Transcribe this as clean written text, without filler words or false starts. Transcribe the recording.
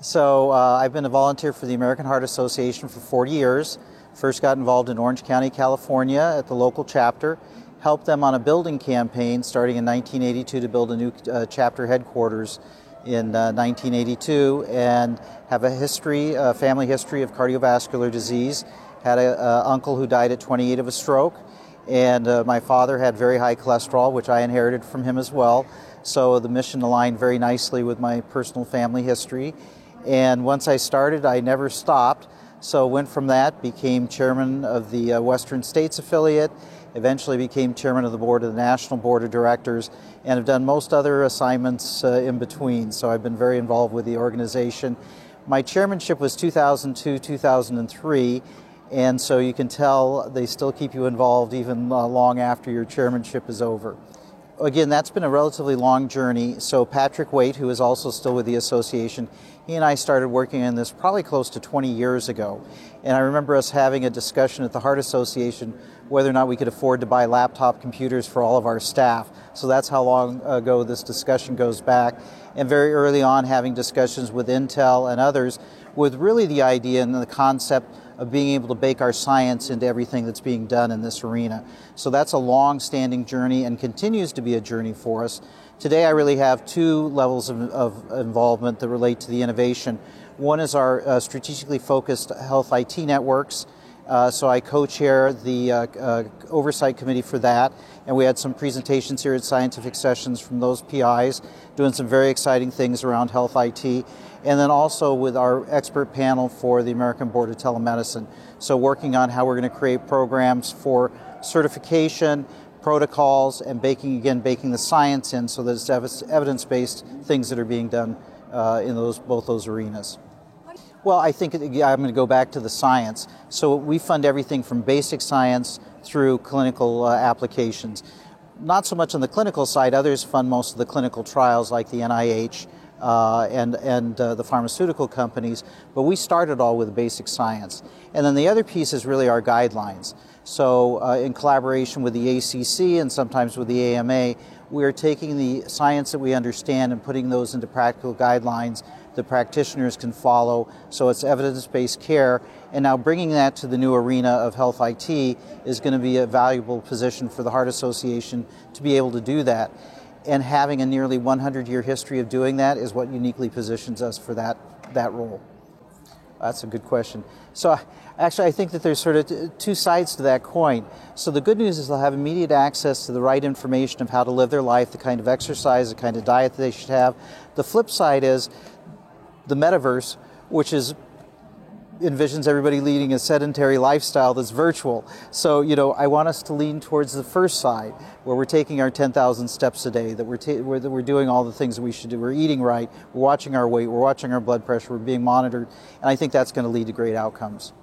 So I've been a volunteer for the American Heart Association for 40 years. First got involved in Orange County, California at the local chapter. Helped them on a building campaign starting in 1982 to build a new chapter headquarters in 1982, and have a history, a family history of cardiovascular disease. Had an uncle who died at 28 of a stroke, and my father had very high cholesterol, which I inherited from him as well. So the mission aligned very nicely with my personal family history. And once I started, I never stopped. So went from that, became chairman of the Western States affiliate, eventually became chairman of the board of the National Board of Directors, and have done most other assignments in between. So I've been very involved with the organization. My chairmanship was 2002-2003, and so you can tell they still keep you involved even long after your chairmanship is over. Again, that's been a relatively long journey. So Patrick Waite, who is also still with the association, he and I started working on this probably close to 20 years ago. And I remember us having a discussion at the Heart Association whether or not we could afford to buy laptop computers for all of our staff. So that's how long ago this discussion goes back. And very early on having discussions with Intel and others with really the idea and the concept of being able to bake our science into everything that's being done in this arena. So that's a long-standing journey and continues to be a journey for us. Today I really have two levels of involvement that relate to the innovation. One is our strategically focused health IT networks. So I co-chair the oversight committee for that, and we had some presentations here at Scientific Sessions from those PIs doing some very exciting things around health IT, and then also with our expert panel for the American Board of Telemedicine. So working on how we're going to create programs for certification, protocols, and baking the science in so that it's evidence-based things that are being done in both those arenas. Well, I think I'm going to go back to the science. So we fund everything from basic science through clinical applications. Not so much on the clinical side. Others fund most of the clinical trials like the NIH and the pharmaceutical companies, but we started all with basic science. And then the other piece is really our guidelines. So in collaboration with the ACC and sometimes with the AMA, we are taking the science that we understand and putting those into practical guidelines the practitioners can follow, so it's evidence-based care. And now bringing that to the new arena of health IT is going to be a valuable position for the Heart Association to be able to do that. And having a nearly 100-year history of doing that is what uniquely positions us for that role. That's a good question. So actually I think that there's sort of two sides to that coin. So the good news is they'll have immediate access to the right information of how to live their life, the kind of exercise, the kind of diet that they should have. The flip side is the metaverse, which envisions everybody leading a sedentary lifestyle that's virtual. So, I want us to lean towards the first side, where we're taking our 10,000 steps a day, that we're doing all the things that we should do. We're eating right, we're watching our weight, we're watching our blood pressure, we're being monitored, and I think that's going to lead to great outcomes.